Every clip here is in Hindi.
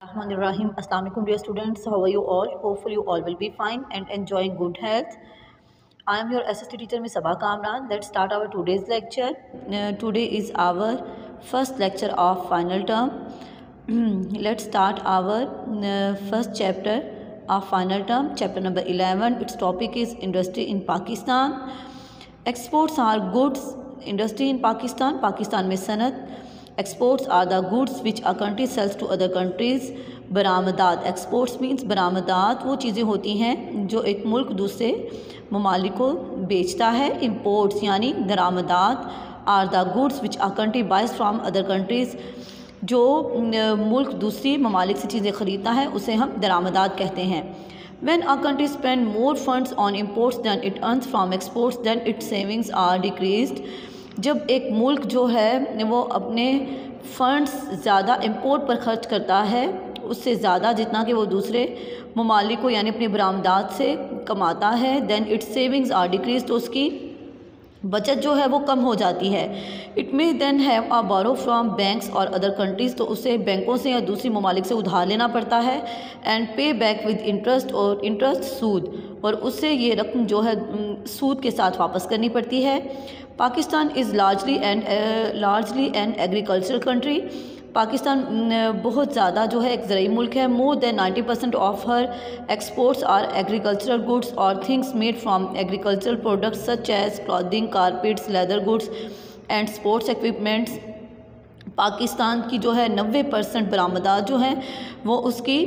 Rahim. Assalamu alaikum dear students. How are you all? Hopefully you all will be fine and enjoying good health. I am your assistant teacher Ms. Sabah Kamran. Let's start our today's lecture. Today is our first lecture of final term. Let's start our first chapter of final term, chapter number 11. Its topic is industry in Pakistan. Exports are goods. Industry in Pakistan. Pakistan में Sanat. Exports are the goods which a country sells to other countries. बरामदात. Exports means बरामदात वो चीज़ें होती हैं जो एक मुल्क दूसरे ममालिक को बेचता है. Imports यानी दरामदात are the goods which a country buys from other countries. जो मुल्क दूसरी ममालिक से चीज़ें ख़रीदता है उसे हम दरामदात कहते हैं. When a country spend more funds on imports than it earns from exports, then its savings are decreased. जब एक मुल्क जो है वो अपने फ़ंड्स ज़्यादा इंपोर्ट पर ख़र्च करता है उससे ज़्यादा जितना कि वो दूसरे ममालिक को यानी अपनी बरामदात से कमाता है, then its savings are decrease, तो उसकी बचत जो है वो कम हो जाती है. It may then have a borrow from banks और अदर कंट्रीज़, तो उसे बैंकों से या दूसरी ममालिक से उधार लेना पड़ता है. एंड पे बैक विद इंटरेस्ट, और इंटरेस्ट सूद, और उससे ये रकम जो है सूद के साथ वापस करनी पड़ती है. Pakistan is largely an agricultural country. Pakistan बहुत ज़्यादा जो है एक ज़रूरी मुल्क है. More than 90% of her exports are agricultural goods और things made from agricultural products such as clothing, carpets, leather goods and sports equipments. Pakistan की जो है 90% बरामदात जो हैं वो उसकी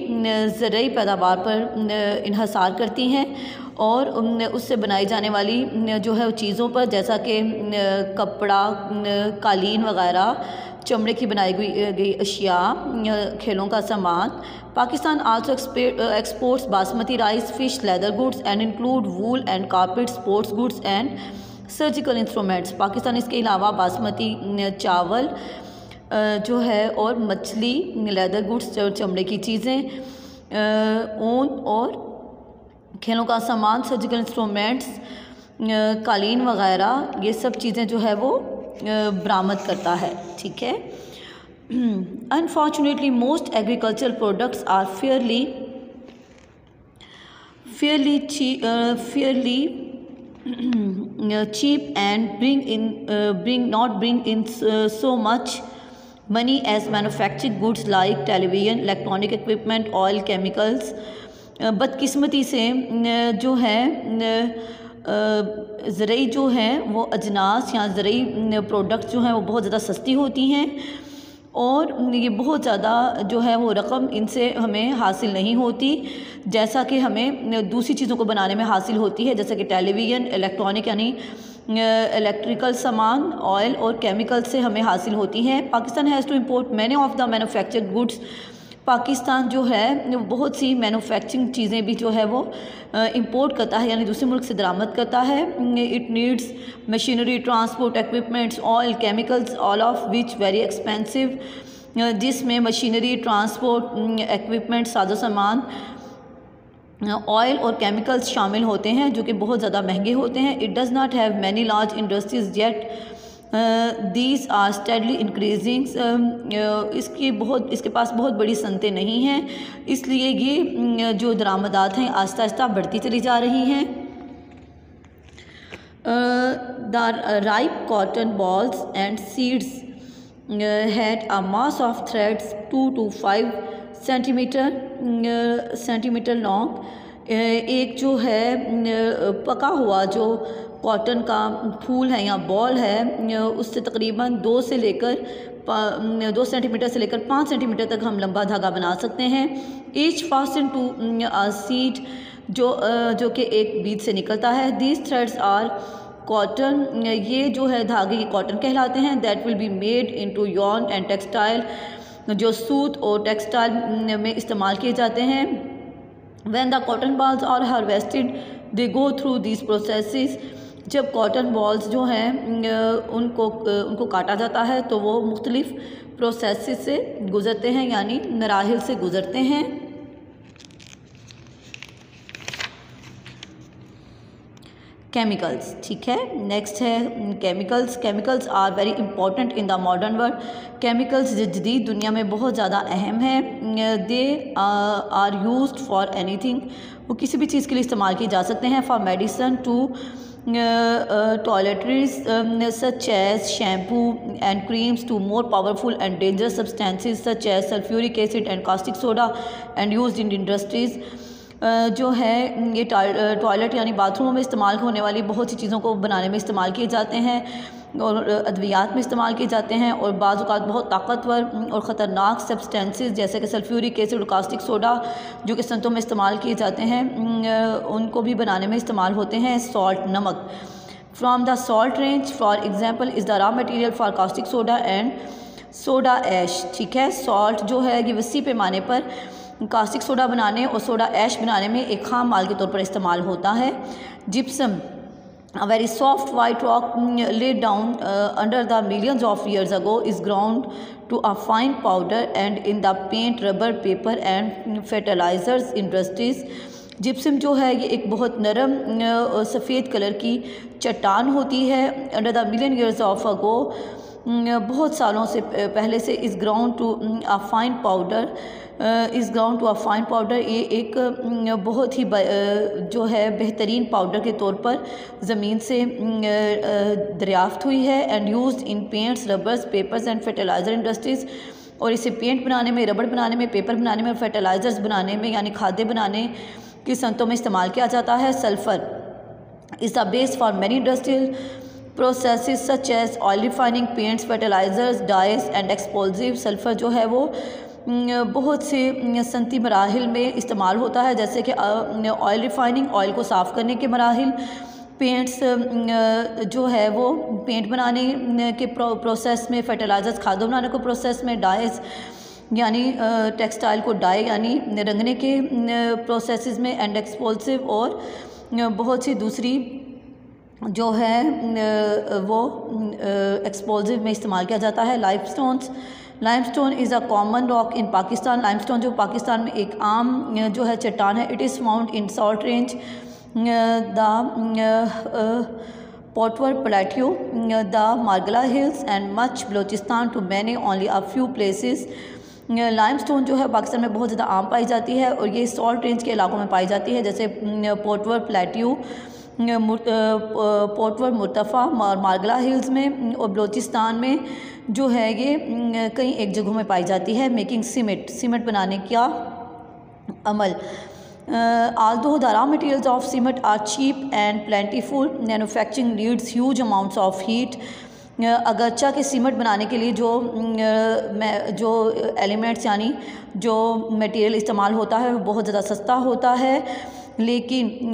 ज़रूरी पैदावार पर इन्हसार करती हैं और उससे बनाई जाने वाली जो है चीज़ों पर, जैसा कि कपड़ा, कालीन वगैरह, चमड़े की बनाई गई अशिया, खेलों का सामान. Pakistan also exports basmati rice, fish, leather goods and include wool and carpet, sports goods and surgical instruments. Pakistan इसके अलावा बासमती चावल जो है और मछली, लेदर गुड्स, चमड़े की चीज़ें, ऊन और खेलों का सामान, सर्जिकल इंस्ट्रूमेंट्स, कालीन वगैरह, ये सब चीज़ें जो है वो बरामद करता है. ठीक है. Unfortunately most agricultural products are fairly cheap and bring in so much money as manufactured goods like television, electronic equipment, oil, chemicals. बदकिस्मती से जो है ज़रूरी जो हैं वो अजनास या ज़रूरी प्रोडक्ट्स जो हैं वो बहुत ज़्यादा सस्ती होती हैं और ये बहुत ज़्यादा जो है वो रकम इनसे हमें हासिल नहीं होती जैसा कि हमें दूसरी चीज़ों को बनाने में हासिल होती है, जैसे कि टेलीविज़न, इलेक्ट्रॉनिक यानी इलेक्ट्रिकल सामान, ऑयल और केमिकल से हमें हासिल होती हैं. Pakistan has to import many of the manufactured goods. Pakistan जो है बहुत सी मैन्युफैक्चरिंग चीज़ें भी जो है वो इंपोर्ट करता है यानी दूसरे मुल्क से दरामद करता है. It needs machinery, transport equipments, oil, chemicals, all of which very expensive. जिसमें मशीनरी, ट्रांसपोर्ट इक्विपमेंट, साजो सामान, ऑयल और केमिकल्स शामिल होते हैं जो कि बहुत ज़्यादा महंगे होते हैं. It does not have many large industries yet these are steadily increasing. इसके पास बहुत बड़ी सनतें नहीं हैं, इसलिए ये जो दरामदात हैं आहिस्ता आहिस्ता बढ़ती चली जा रही हैं. The ripe cotton balls and seeds had a mass of threads 2 to 5 centimetre long. एक जो है पका हुआ जो कॉटन का फूल है या बॉल है उससे तकरीबन 2 सेंटीमीटर से लेकर 5 सेंटीमीटर तक हम लंबा धागा बना सकते हैं. Each fasten to a seed, जो कि एक बीज से निकलता है. दीज थ्रेड्स आर कॉटन, ये जो है धागे ये कॉटन कहलाते हैं. That will be made into yarn and textile, जो सूत और टेक्सटाइल में इस्तेमाल किए जाते हैं. When the cotton balls are harvested they go through these processes. जब कॉटन बॉल्स जो हैं उनको काटा जाता है तो वो मुख्तलिफ प्रोसेसेस से गुज़रते हैं यानी मराहिल से गुज़रते हैं. केमिकल्स, ठीक है। नेक्स्ट है chemicals. Chemicals are very important in the modern world. Chemicals जदीद दुनिया में बहुत ज़्यादा अहम है। They are used for anything, वो किसी भी चीज़ के लिए इस्तेमाल किए जा सकते हैं। For medicine to toiletries such as shampoo and creams to more powerful and dangerous substances such as sulphuric acid and caustic soda and used in industries. जो है ये टॉयलेट यानी बाथरूमों में इस्तेमाल होने वाली बहुत सी चीज़ों को बनाने में इस्तेमाल किए जाते हैं और अद्वियात में इस्तेमाल किए जाते हैं। और बाज़ औक़ात बहुत ताकतवर और ख़तरनाक सब्सटेंसेस जैसे कि सल्फ्यूरिक एसिड और कास्टिक सोडा जो कि संतों में इस्तेमाल किए जाते हैं, उनको भी बनाने में इस्तेमाल होते हैं। सॉल्ट, नमक। From the salt range for example is the raw material for caustic soda and soda ash, ठीक है। सॉल्ट जो है ये वसी पैमाने पर कास्टिक सोडा बनाने और सोडा ऐश बनाने में एक खाम माल के तौर पर इस्तेमाल होता है। Gypsum, a very soft white rock laid down under the millions of years ago is ground to a fine powder and in the paint, rubber, paper and fertilizers industries। Gypsum जो है ये एक बहुत नरम सफ़ेद कलर की चट्टान होती है। Under the million years of ago, बहुत सालों से पहले से is ground to a fine powder, is ground to a fine powder, ये एक बहुत ही जो है बेहतरीन पाउडर के तौर पर ज़मीन से दरियाफ्त हुई है। And used in paints, rubbers, papers and fertiliser industries. और इसे पेंट बनाने में, रबड़ बनाने में, पेपर बनाने में और फर्टिलाइज़र्स बनाने में यानी खाद्य बनाने की संतों में इस्तेमाल किया जाता है। Sulphur is the base for many industrial processes such as oil refining, paints, fertilisers, dyes and explosive. Sulphur जो है वो बहुत से सनती मराहिल में इस्तेमाल होता है, जैसे कि ऑयल रिफाइनिंग, ऑयल को साफ़ करने के मराहिल, पेंट्स जो है वो पेंट बनाने के प्रोसेस में, फर्टिलाइज़र्स खाद्य बनाने के प्रोसेस में, डाइज यानी टेक्सटाइल को डाई यानी रंगने के प्रोसेस में, एंड एक्सप्लोसिव और बहुत सी दूसरी जो है वो एक्सप्लोजिव में इस्तेमाल किया जाता है। Limestone is a common rock in Pakistan. Limestone जो पाकिस्तान में एक आम जो है चट्टान है। It is found in salt range, the Potwar plateau, the Margalla hills and much Balochistan to many only a few places. Limestone जो है पाकिस्तान में बहुत ज़्यादा आम पाई जाती है और ये सॉल्ट रेंज के इलाकों में पाई जाती है, जैसे पोटवर प्लेट्यू, पोटवर मुर्तफ़ा और मार्गला हिल्स में, और बलोचिस्तान में जो है ये कई एक जगहों में पाई जाती है। मेकिंग सीमेंट बनाने का अमल। although the raw materials of cement are cheap and plentiful, manufacturing needs huge amounts of heat। अगरचा के सीमेंट बनाने के लिए जो एलिमेंट्स यानी जो मटेरियल इस्तेमाल होता है वो बहुत ज़्यादा सस्ता होता है, लेकिन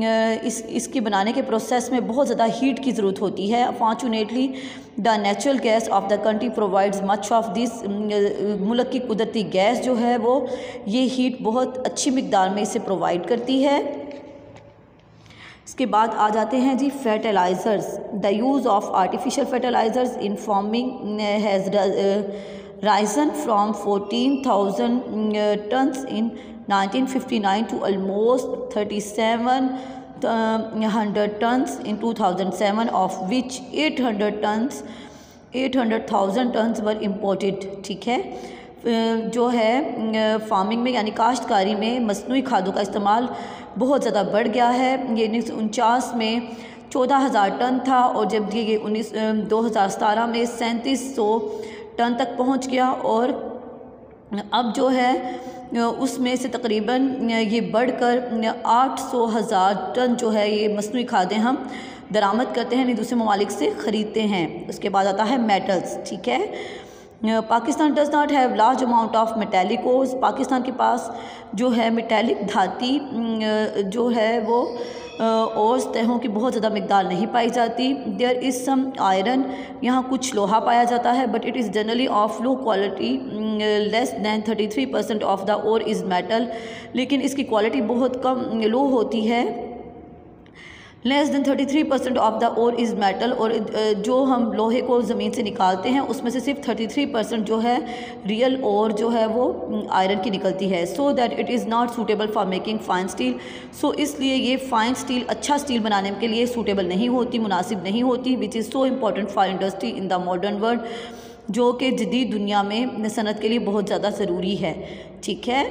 इसके बनाने के प्रोसेस में बहुत ज़्यादा हीट की ज़रूरत होती है। Fortunately the natural gas off the country provides much of this. मुल्क की कुदरती गैस जो है वो ये हीट बहुत अच्छी मिकदार में इसे प्रोवाइड करती है। इसके बाद आ जाते हैं जी fertilisers. The use of artificial fertilisers in farming has risen from 14,000 tons in 1959 to almost 3,700 tons in 2007, of which 800,000 tons were imported। ठीक है, जो है फार्मिंग में यानी काश्तकारी में मसनूई खादों का इस्तेमाल बहुत ज़्यादा बढ़ गया है। ये 1949 में 14,000 टन था और जब ये 2017 में 3700 टन तक पहुंच गया, और अब जो है उसमें से तकरीबन ये बढ़कर 800,000 टन जो है ये मसनूई खादें हम दरामद करते हैं, यानी दूसरे ममालिक से ख़रीदते हैं। उसके बाद आता है मेटल्स। ठीक है, Pakistan does not have large amount of metallic ores. Pakistan के पास जो है मेटेलिक धाती जो है वो ओर्स तहों की बहुत ज़्यादा मिकदार नहीं पाई जाती। देयर इज़ सम आयरन, यहाँ कुछ लोहा पाया जाता है, but it is generally of low quality, less than 33% of the ore is metal, लेकिन इसकी क्वालिटी बहुत कम लो होती है। Less than 33% of the ore is metal, और जो हम लोहे को ज़मीन से निकालते हैं उसमें से सिर्फ 33% जो है रियल और जो है वो आयरन की निकलती है। So that it is not suitable for making fine steel. So इसलिए ये फ़ाइन स्टील, अच्छा स्टील बनाने के लिए सूटेबल नहीं होती, मुनासिब नहीं होती, which is so important for industry in the modern world, जो कि जदीद दुनिया में सनत के लिए बहुत ज़्यादा ज़रूरी है। ठीक है,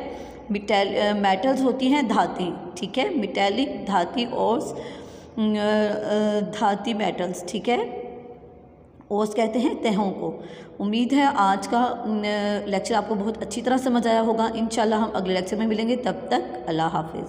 मेटल्स होती हैं धातें, ठीक है, मेटेलिक धाती और धाती मेटल्स, ठीक है, ओस कहते हैं तहों को। उम्मीद है आज का लेक्चर आपको बहुत अच्छी तरह समझ आया होगा। इंशाल्लाह हम अगले लेक्चर में मिलेंगे, तब तक अल्लाह हाफिज़।